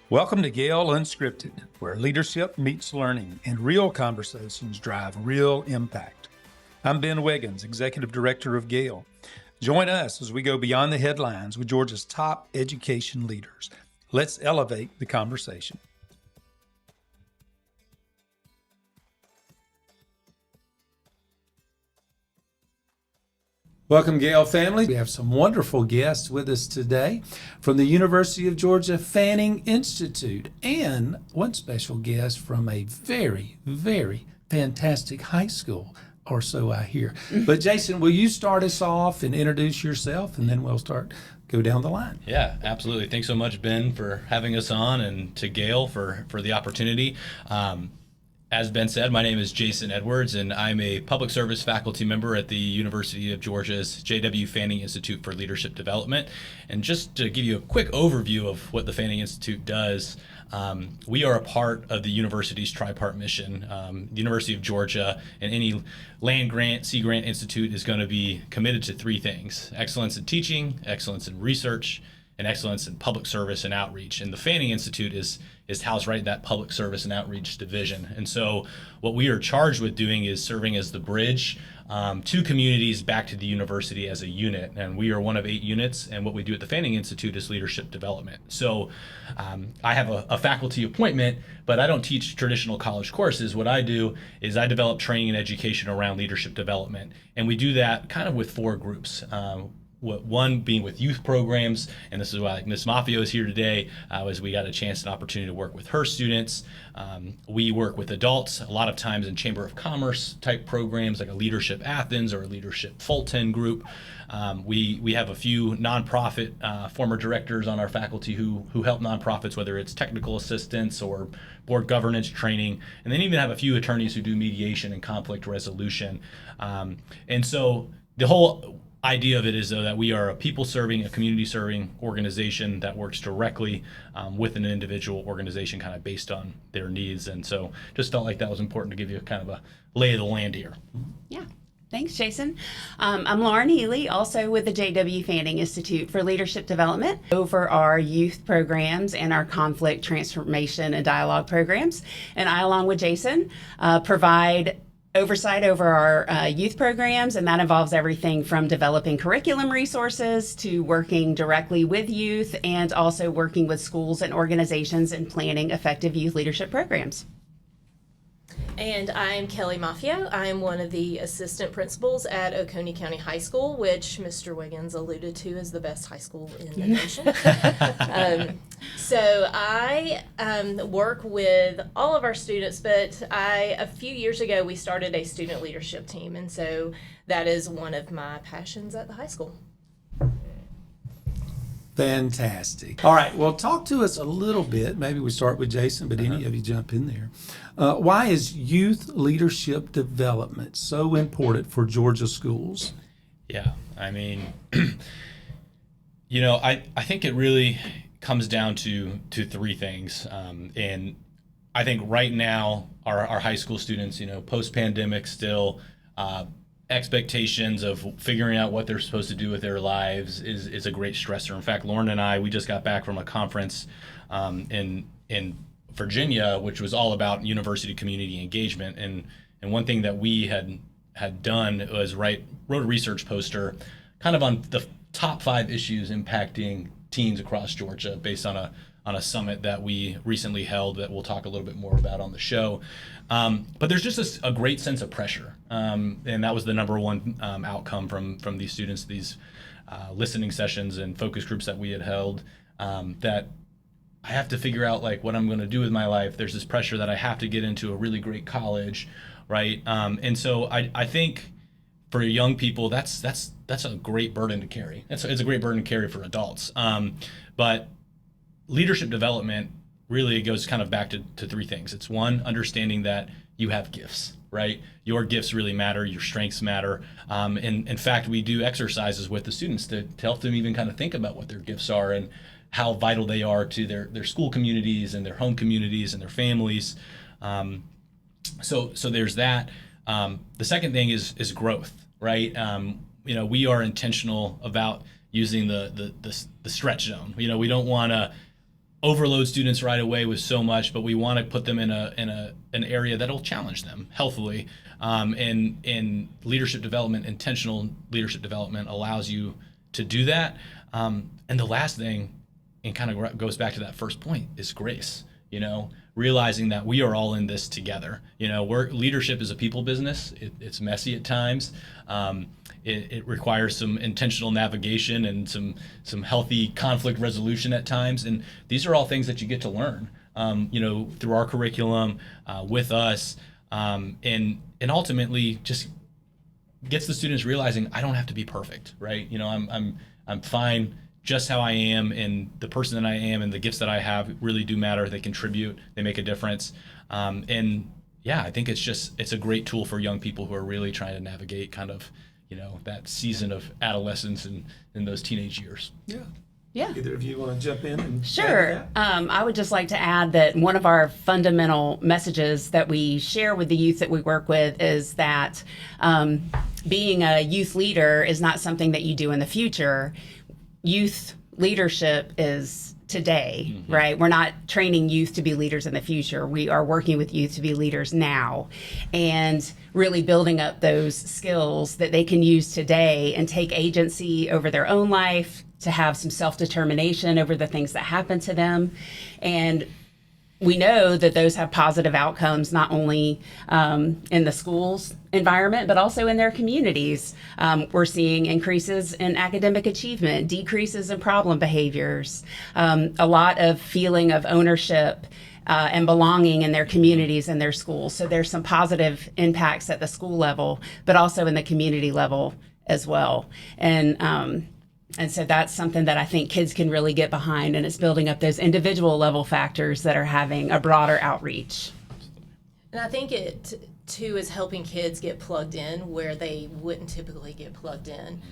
Welcome to GAEL Unscripted, where leadership meets learning and real conversations drive real impact. I'm Ben Wiggins, Executive Director of GAEL. Join us as we go beyond the headlines with Georgia's top education leaders. Let's elevate the conversation. Welcome, GAEL family. We have some wonderful guests with us today from the University of Georgia Fanning Institute and one special guest from a very, very fantastic high school, or so I hear. But Jason, will you start us off and introduce yourself, and then we'll go down the line. Yeah, absolutely. Thanks so much, Ben, for having us on, and to GAEL for the opportunity. As Ben said, my name is Jason Edwards, and I'm a public service faculty member at the University of Georgia's J.W. Fanning Institute for Leadership Development. And just to give you a quick overview of what the Fanning Institute does, we are a part of the university's tri-part mission. The University of Georgia and any land grant, sea grant institute is going to be committed to three things: excellence in teaching, excellence in research, and excellence in public service and outreach. And the Fanning Institute is housed right in that public service and outreach division. And so what we are charged with doing is serving as the bridge to communities back to the university as a unit. And we are one of 8 units, and what we do at the Fanning Institute is leadership development. So I have a faculty appointment, but I don't teach traditional college courses. What I do is I develop training and education around leadership development. And we do that kind of with 4 groups. One being with youth programs, and this is why Ms. Maffio is here today, as we got a chance and opportunity to work with her students. We work with adults, a lot of times in Chamber of Commerce type programs like a Leadership Athens or a Leadership Fulton group. We have a few nonprofit former directors on our faculty who help nonprofits, whether it's technical assistance or board governance training, and then even have a few attorneys who do mediation and conflict resolution. And so the whole idea of it is, though, that we are a people-serving, a community-serving organization that works directly with an individual organization kind of based on their needs. And so just felt like that was important to give you kind of a lay of the land here. Yeah. Thanks, Jason. I'm Lauren Healy, also with the J.W. Fanning Institute for Leadership Development, over our youth programs and our conflict transformation and dialogue programs. And I, along with Jason, provide oversight over our youth programs, and that involves everything from developing curriculum resources to working directly with youth and also working with schools and organizations in planning effective youth leadership programs. And I'm Kelly Maffio. I'm one of the assistant principals at Oconee County High School, which Mr. Wiggins alluded to as the best high school in the nation. So I work with all of our students, but a few years ago we started a student leadership team, and so that is one of my passions at the high school. Fantastic. All right, well, talk to us a little bit. Maybe we start with Jason, but any of you jump in there. Why is youth leadership development so important for Georgia schools? Yeah, I mean, I think it really comes down to 3 things. And I think right now our high school students, post-pandemic still, expectations of figuring out what they're supposed to do with their lives is a great stressor. In fact, Lauren and I, we just got back from a conference in Virginia, which was all about university community engagement. And one thing that we had done was wrote a research poster kind of on the top 5 issues impacting teens across Georgia based on a summit that we recently held that we'll talk a little bit more about on the show. But there's just a great sense of pressure. And that was the number one outcome from these students, these listening sessions and focus groups that we had held, that I have to figure out what I'm going to do with my life. There's this pressure that I have to get into a really great college, right? And so I think for young people, that's a great burden to carry. It's a great burden to carry for adults. But leadership development really goes kind of back to 3 things. It's 1, understanding that you have gifts, right? Your gifts really matter. Your strengths matter. And in fact, we do exercises with the students to help them even kind of think about what their gifts are and how vital they are to their school communities and their home communities and their families. So there's that. The second thing is growth, right? We are intentional about using the stretch zone. We don't want to overload students right away with so much, but we want to put them in an area that'll challenge them healthfully. And leadership development, intentional leadership development, allows you to do that. And the last thing, and kind of goes back to that first point, is grace. Realizing that we are all in this together. Leadership is a people business. It's messy at times. It requires some intentional navigation and some healthy conflict resolution at times. And these are all things that you get to learn, through our curriculum, with us, and ultimately just gets the students realizing I don't have to be perfect, right? I'm fine just how I am, and the person that I am and the gifts that I have really do matter. They contribute, they make a difference. And yeah, I think it's a great tool for young people who are really trying to navigate kind of, that season of adolescence and in those teenage years. Yeah. Yeah. Either of you want to jump in and Sure. I would just like to add that one of our fundamental messages that we share with the youth that we work with is that being a youth leader is not something that you do in the future. Youth leadership is today, right? We're not training youth to be leaders in the future. We are working with youth to be leaders now and really building up those skills that they can use today and take agency over their own life, to have some self-determination over the things that happen to them. And we know that those have positive outcomes, not only in the schools environment, but also in their communities. We're seeing increases in academic achievement, decreases in problem behaviors, a lot of feeling of ownership and belonging in their communities and their schools. So there's some positive impacts at the school level, but also in the community level as well. And so that's something that I think kids can really get behind, and it's building up those individual level factors that are having a broader outreach. And I think it too is helping kids get plugged in where they wouldn't typically get plugged in.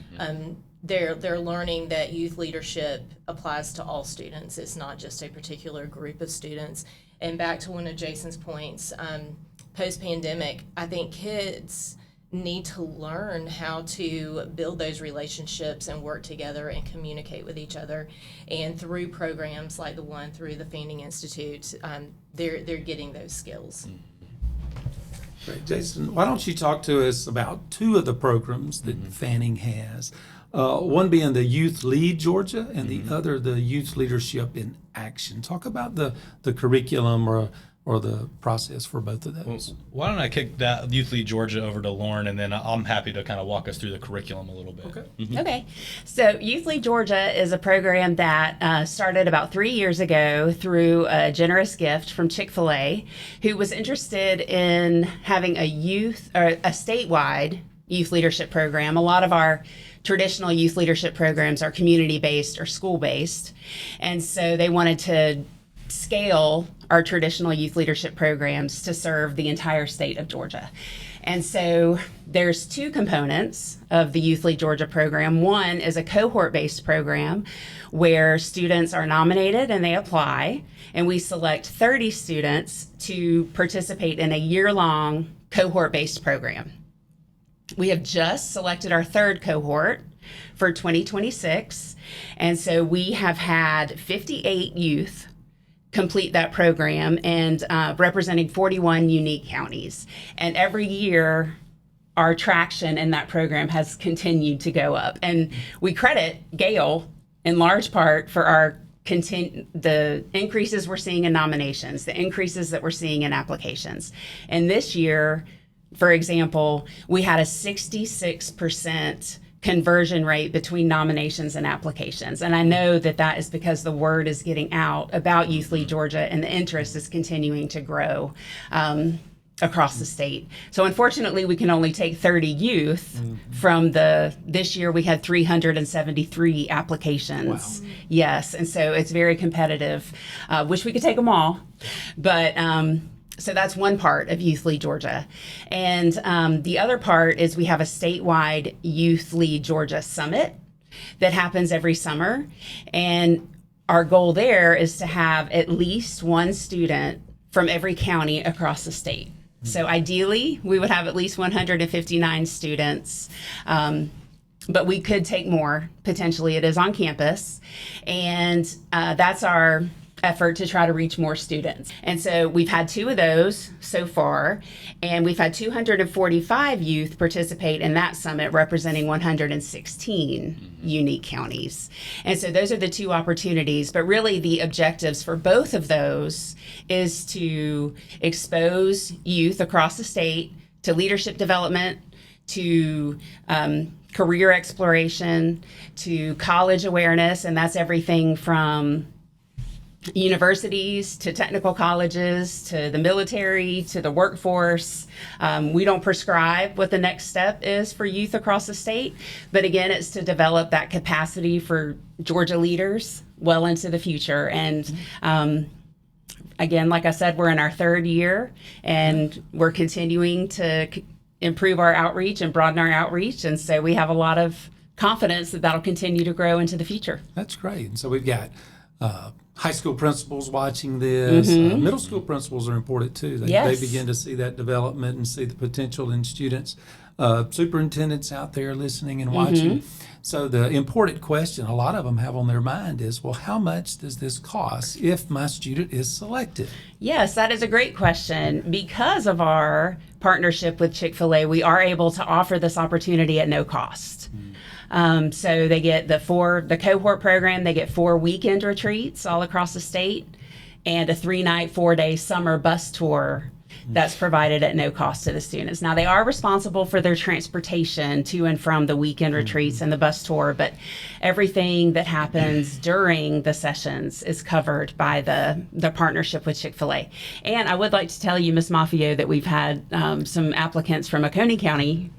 They're learning that youth leadership applies to all students. It's not just a particular group of students. And back to one of Jason's points, post-pandemic, I think kids need to learn how to build those relationships and work together and communicate with each other. And through programs like the one through the Fanning Institute, they're getting those skills. Great. Jason, why don't you talk to us about two of the programs that Fanning has, one being the Youth Lead Georgia and the other the Youth Leadership in Action. Talk about the curriculum or the process for both of those. Well, why don't I kick that Youth Lead Georgia over to Lauren, and then I'm happy to kind of walk us through the curriculum a little bit. Okay. Okay. So Youth Lead Georgia is a program that started about 3 years ago through a generous gift from Chick-fil-A, who was interested in having a statewide youth leadership program. A lot of our traditional youth leadership programs are community-based or school-based. And so they wanted to scale our traditional youth leadership programs to serve the entire state of Georgia. And so there's two components of the Youth Lead Georgia program. One is a cohort-based program where students are nominated and they apply, and we select 30 students to participate in a year-long cohort-based program. We have just selected our third cohort for 2026, and so we have had 58 youth complete that program, and representing 41 unique counties. And every year, our traction in that program has continued to go up. And we credit GAEL in large part for the increases we're seeing in nominations, the increases that we're seeing in applications. And this year, for example, we had a 66% conversion rate between nominations and applications. And I know that that is because the word is getting out about Youth Lead Georgia, and the interest is continuing to grow across the state. So unfortunately, we can only take 30 youth from this year we had 373 applications. Wow. Yes, and so it's very competitive. Wish we could take them all, but so that's one part of Youth Lead Georgia. And the other part is we have a statewide Youth Lead Georgia Summit that happens every summer. And our goal there is to have at least one student from every county across the state. So ideally, we would have at least 159 students, but we could take more. Potentially, it is on campus. And that's our effort to try to reach more students. And so we've had 2 of those so far, and we've had 245 youth participate in that summit, representing 116 unique counties. And so those are the 2 opportunities, but really the objectives for both of those is to expose youth across the state to leadership development, to career exploration, to college awareness, and that's everything from universities to technical colleges to the military to the workforce. We don't prescribe what the next step is for youth across the state, but again, it's to develop that capacity for Georgia leaders well into the future. And again, like I said, we're in our 3rd year, and we're continuing to improve our outreach and broaden our outreach. And so we have a lot of confidence that that'll continue to grow into the future. That's great. And so we've got high school principals watching this. Middle school principals are important too. They begin to see that development and see the potential in students. Superintendents out there listening and watching. So the important question a lot of them have on their mind is, well, how much does this cost if my student is selected? Yes, that is a great question. Because of our partnership with Chick-fil-A, we are able to offer this opportunity at no cost. So they get the cohort program, they get 4 weekend retreats all across the state, and a 3-night, 4-day summer bus tour that's provided at no cost to the students. Now, they are responsible for their transportation to and from the weekend retreats and the bus tour, but everything that happens during the sessions is covered by the partnership with Chick-fil-A. And I would like to tell you, Ms. Maffio, that we've had some applicants from Oconee County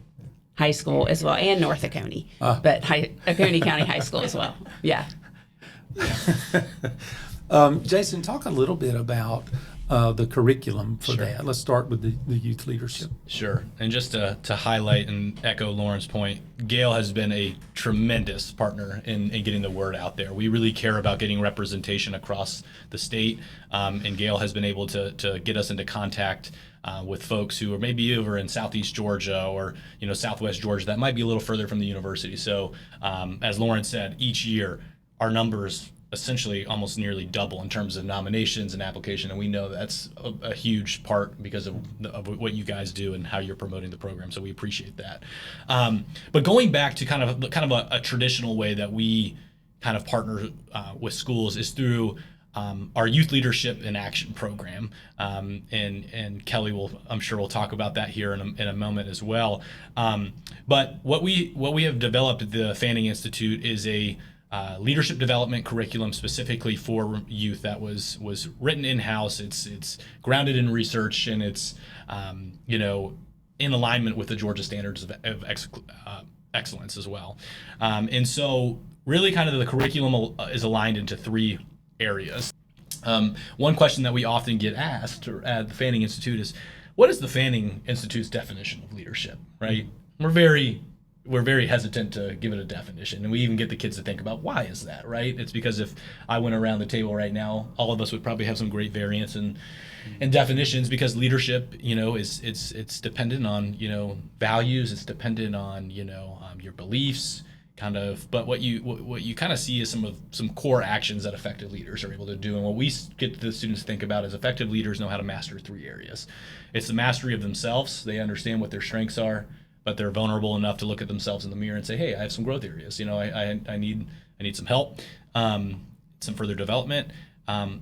High School as well, and North Oconee, but Oconee County High School as well. Yeah. Jason, talk a little bit about the curriculum for that. Let's start with the youth leadership. Sure. And just to highlight and echo Lauren's point, GAEL has been a tremendous partner in getting the word out there. We really care about getting representation across the state, and GAEL has been able to get us into contact with folks who are maybe over in Southeast Georgia or Southwest Georgia that might be a little further from the university. So as Lauren said, each year our numbers essentially almost nearly double in terms of nominations and application, and we know that's a huge part because of what you guys do and how you're promoting the program, so we appreciate that. But going back to kind of a traditional way that we kind of partner with schools is through our Youth Leadership in Action program, and Kelly I'm sure will talk about that here in a moment as well. But what we have developed at the Fanning Institute is a leadership development curriculum specifically for youth that was written in-house. It's grounded in research, and it's in alignment with the Georgia standards of excellence as well. And so really kind of the curriculum is aligned into 3 areas. One question that we often get asked at the Fanning Institute is, what is the Fanning Institute's definition of leadership, right? We're very hesitant to give it a definition, and we even get the kids to think about, why is that, right? It's because if I went around the table right now, all of us would probably have some great variants and definitions, because leadership, it's dependent on, values, it's dependent on, your beliefs, kind of, but what you kind of see is some core actions that effective leaders are able to do. And what we get the students to think about is effective leaders know how to master 3 areas. It's the mastery of themselves. They understand what their strengths are, but they're vulnerable enough to look at themselves in the mirror and say, hey, I have some growth areas. I need some help, some further development.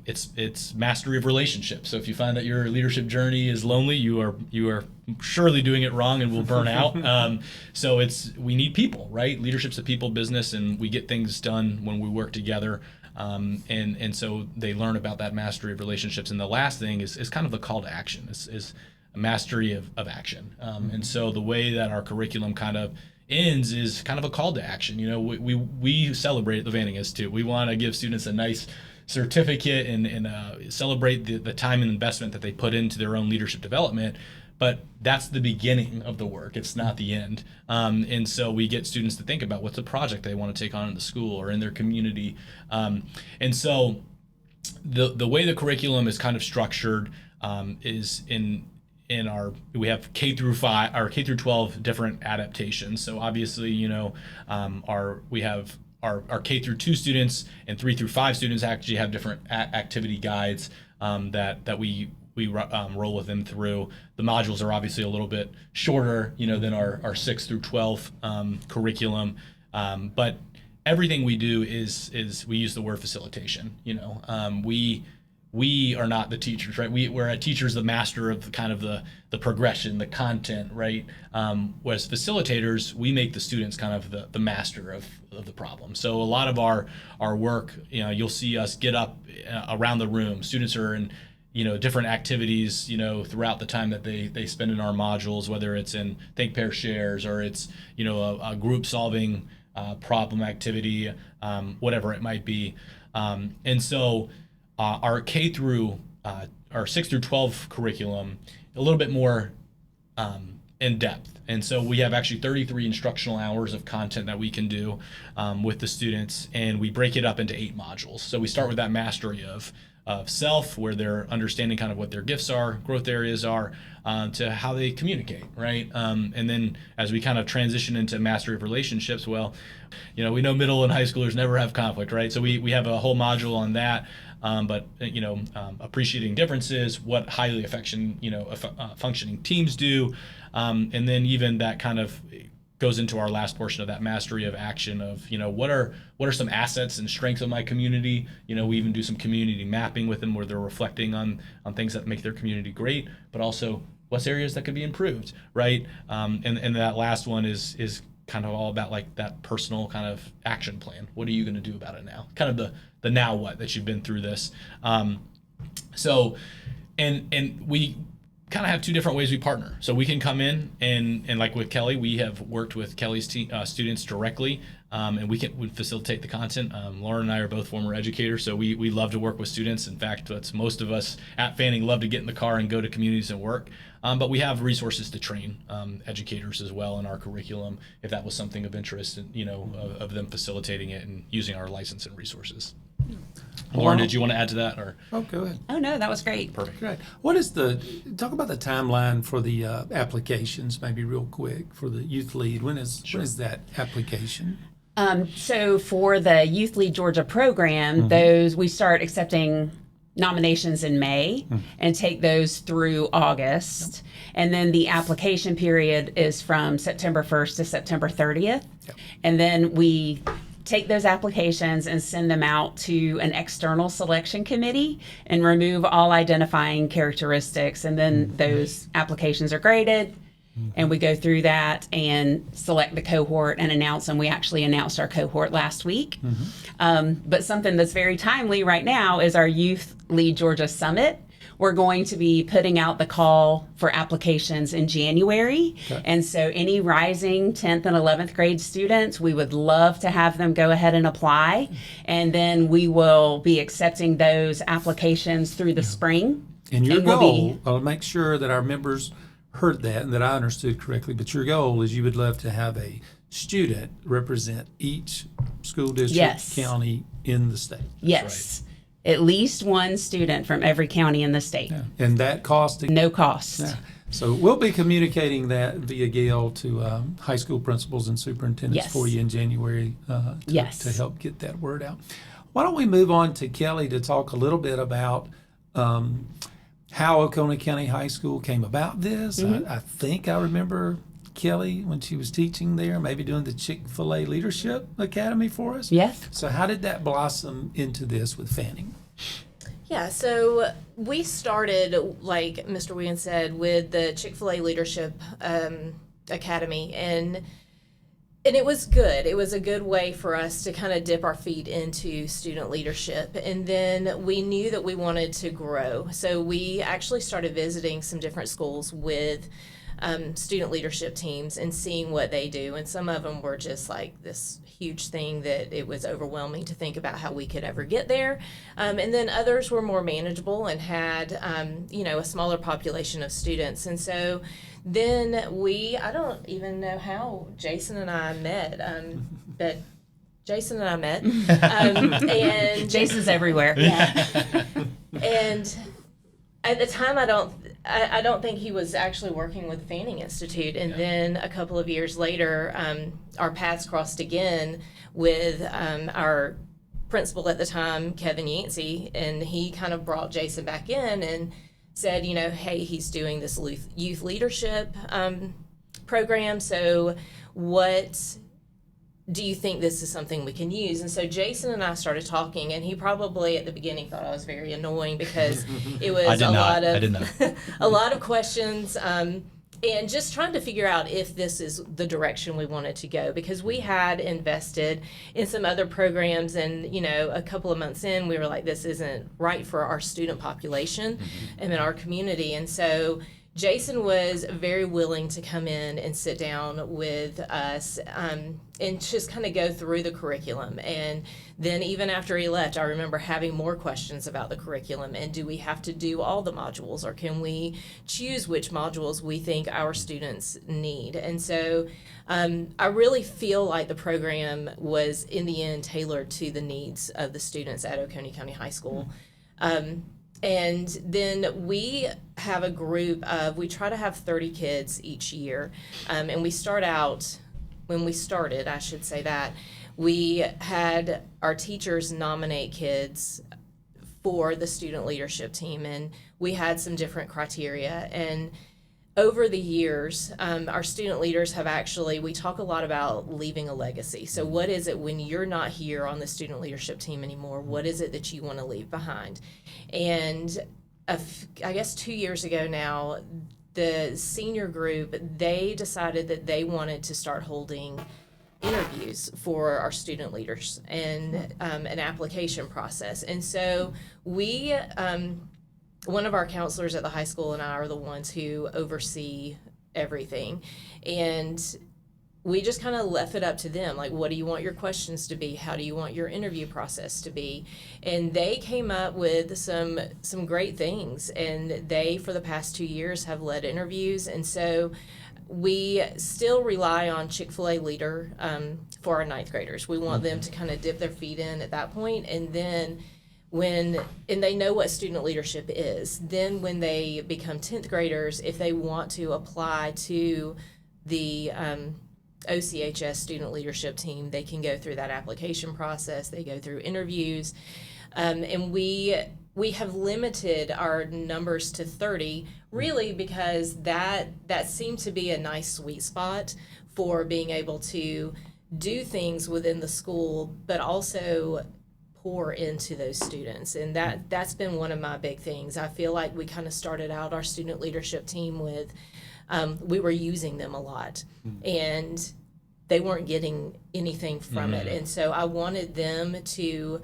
It's mastery of relationships. So if you find that your leadership journey is lonely, you are surely doing it wrong and will burn out. So we need people, right? Leadership's a people business, and we get things done when we work together. And so they learn about that mastery of relationships. And the last thing is kind of the call to action, is a mastery of action. And so the way that our curriculum kind of ends is kind of a call to action. We celebrate at the Fanning Institute. We want to give students a nice certificate and celebrate the time and investment that they put into their own leadership development, but that's the beginning of the work. It's not the end. And so we get students to think about what's a project they want to take on in the school or in their community. And so the way the curriculum is kind of structured is we have K through 5 or K through 12 different adaptations. So obviously, we have our K through 2 students and 3 through 5 students actually have different activity guides that we roll with them through. The modules are obviously a little bit shorter, than our 6 through 12 curriculum, but everything we do is we use the word facilitation. We are not the teachers, right? We're a teacher's the master of the progression, the content, right? Whereas facilitators, we make the students kind of the master of the problem. So a lot of our work, you'll see us get up around the room. Students are in different activities, throughout the time that they spend in our modules, whether it's in think, pair, shares, or it's, a group solving problem activity, whatever it might be. And so our K through, our 6 through 12 curriculum, a little bit more in depth. And so we have actually 33 instructional hours of content that we can do with the students, and we break it up into 8 modules. So we start with that mastery of self, where they're understanding kind of what their gifts are, growth areas are, to how they communicate, right? And then as we kind of transition into mastery of relationships, well, we know middle and high schoolers never have conflict, right? So we have a whole module on that. But appreciating differences, what highly functioning teams do, and then even that kind of goes into our last portion of that mastery of action of, what are some assets and strengths of my community. We even do some community mapping with them where they're reflecting on things that make their community great, but also what's areas that could be improved, right? And that last one is kind of all about like that personal kind of action plan. What are you going to do about it now? Kind of the now what that you've been through this. So we kind of have 2 different ways we partner. So we can come in and like with Kelly, we have worked with Kelly's students directly, and we facilitate the content. Lauren and I are both former educators, so we love to work with students. In fact, that's most of us at Fanning love to get in the car and go to communities and work. But we have resources to train educators as well in our curriculum if that was something of interest, of them facilitating it and using our license and resources. Lauren, did you want to add to that, or? Oh, go ahead. Oh, no, that was great. Perfect. Great. Talk about the timeline for the applications, maybe real quick, for the Youth Lead. When is that application? So for the Youth Lead Georgia program, we start accepting nominations in May and take those through August. And then the application period is from September 1st to September 30th. And then we take those applications and send them out to an external selection committee and remove all identifying characteristics. And then those applications are graded, and we go through that and select the cohort and announce them. We actually announced our cohort last week. But something that's very timely right now is our Youth Lead Georgia Summit. We're going to be putting out the call for applications in January. And so any rising 10th and 11th grade students, we would love to have them go ahead and apply. And then we will be accepting those applications through the spring. And your goal, I'll make sure that our members heard that and that I understood correctly, but your goal is you would love to have a student represent each school district, county in the state. Yes. At least one student from every county in the state. Yeah. And that cost? No cost. Yeah. So we'll be communicating that via GAEL to high school principals and superintendents for you in January to help get that word out. Why don't we move on to Kelly to talk a little bit about how Oconee County High School came about this. I think I remember Kelly when she was teaching there, maybe doing the Chick-fil-A Leadership Academy for us. Yes. So how did that blossom into this with Fanning? Yeah, so we started, like Mr. Williams said, with the Chick-fil-A Leadership Academy, and it was good. It was a good way for us to kind of dip our feet into student leadership. And then we knew that we wanted to grow. So we actually started visiting some different schools with student leadership teams and seeing what they do. And some of them were just like this huge thing that it was overwhelming to think about how we could ever get there. And then others were more manageable and had, a smaller population of students. And so then I don't even know how Jason and I met, but Jason and I met. And Jason's everywhere. Yeah. And at the time, I don't think he was actually working with the Fanning Institute. And then a couple of years later, our paths crossed again with our principal at the time, Kevin Yancey, and he kind of brought Jason back in and said, you know, hey, he's doing this youth leadership program, so what do you think this is something we can use? And so Jason and I started talking, and he probably at the beginning thought I was very annoying because it was a lot of questions, and just trying to figure out if this is the direction we wanted to go, because we had invested in some other programs, and you know, a couple of months in, we were like, this isn't right for our student population and in our community. And so Jason was very willing to come in and sit down with us and just kind of go through the curriculum. And then even after he left, I remember having more questions about the curriculum, and do we have to do all the modules, or can we choose which modules we think our students need? And so I really feel like the program was in the end tailored to the needs of the students at Oconee County High School. And then we have a group of, we try to have 30 kids each year. And we start out, when we started, I should say that, we had our teachers nominate kids for the student leadership team. And we had some different criteria. And over the years, our student leaders have actually, we talk a lot about leaving a legacy. So what is it when you're not here on the student leadership team anymore? What is it that you want to leave behind? And I guess 2 years ago now, the senior group, they decided that they wanted to start holding interviews for our student leaders and an application process. And so we, one of our counselors at the high school and I are the ones who oversee everything. And we just kind of left it up to them. Like, what do you want your questions to be? How do you want your interview process to be? And they came up with some great things. And they, for the past 2 years, have led interviews. And so we still rely on Chick-fil-A Leader for our ninth graders. We want them to kind of dip their feet in at that point. And then and they know what student leadership is. Then when they become 10th graders, if they want to apply to the OCHS student leadership team, they can go through that application process. They go through interviews. And we have limited our numbers to 30, really because that seemed to be a nice sweet spot for being able to do things within the school, but also pour into those students. And that's been one of my big things. I feel like we kind of started out our student leadership team with, we were using them a lot, and they weren't getting anything from it. And so I wanted them to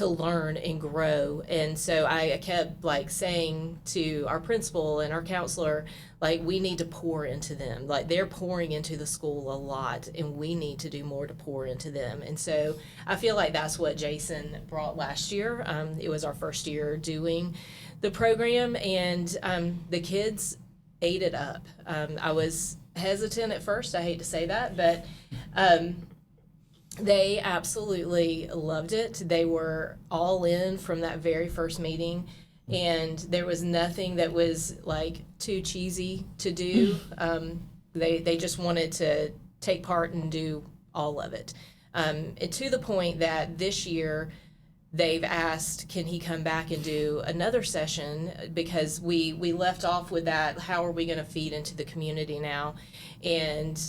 learn and grow. And so I kept like saying to our principal and our counselor, like, we need to pour into them. Like, they're pouring into the school a lot, and we need to do more to pour into them. And so I feel like that's what Jason brought last year. It was our first year doing the program, and the kids ate it up. I was hesitant at first, I hate to say that, but they absolutely loved it. They were all in from that very first meeting, and there was nothing that was like too cheesy to do. They just wanted to take part and do all of it. And to the point that this year they've asked, can he come back and do another session, because we left off with that, how are we going to feed into the community now? And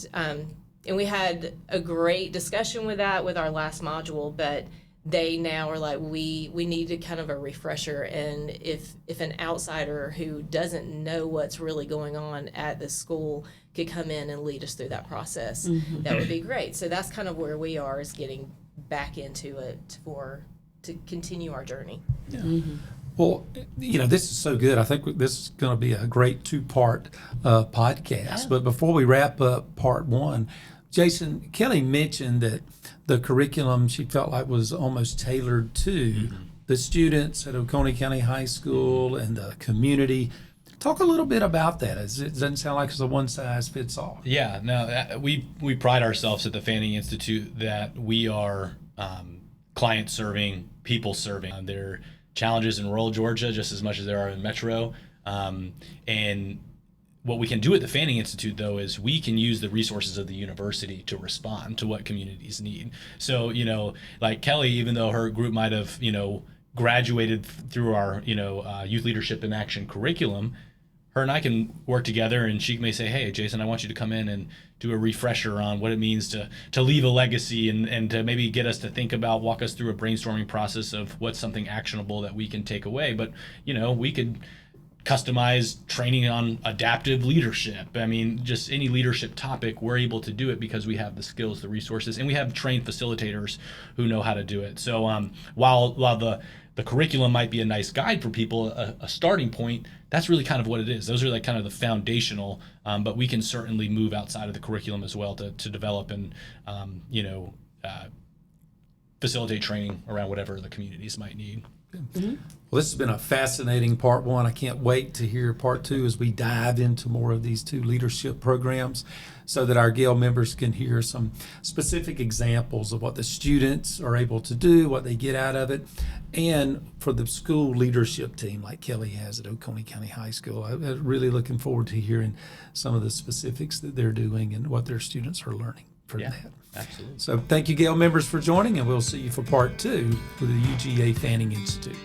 we had a great discussion with that with our last module, but they now are like, we needed kind of a refresher, and if an outsider who doesn't know what's really going on at the school could come in and lead us through that process, that would be great. So that's kind of where we are, is getting back into it to continue our journey. Yeah. Well, this is so good. I think this is going to be a great two-part podcast. Yeah. But before we wrap up part one, Jason, Kelly mentioned that the curriculum she felt like was almost tailored to the students at Oconee County High School and the community. Talk a little bit about that. It doesn't sound like it's a one-size-fits-all. Yeah, no, we pride ourselves at the Fanning Institute that we are client-serving, people-serving. There are challenges in rural Georgia just as much as there are in metro. And what we can do at the Fanning Institute, though, is we can use the resources of the university to respond to what communities need. So, like Kelly, even though her group might have, graduated through our, Youth Leadership in Action curriculum, her and I can work together, and she may say, hey, Jason, I want you to come in and do a refresher on what it means to leave a legacy, and to maybe get us to think about, walk us through a brainstorming process of what's something actionable that we can take away. But, we could customize training on adaptive leadership. I mean, just any leadership topic, we're able to do it because we have the skills, the resources, and we have trained facilitators who know how to do it. So while the curriculum might be a nice guide for people, a starting point, that's really kind of what it is. Those are like kind of the foundational, but we can certainly move outside of the curriculum as well to develop and, facilitate training around whatever the communities might need. Well, this has been a fascinating part one. I can't wait to hear part two as we dive into more of these two leadership programs so that our GAEL members can hear some specific examples of what the students are able to do, what they get out of it. And for the school leadership team like Kelly has at Oconee County High School, I'm really looking forward to hearing some of the specifics that they're doing and what their students are learning from that. Absolutely. So thank you, GAEL members, for joining, and we'll see you for part two with the UGA Fanning Institute.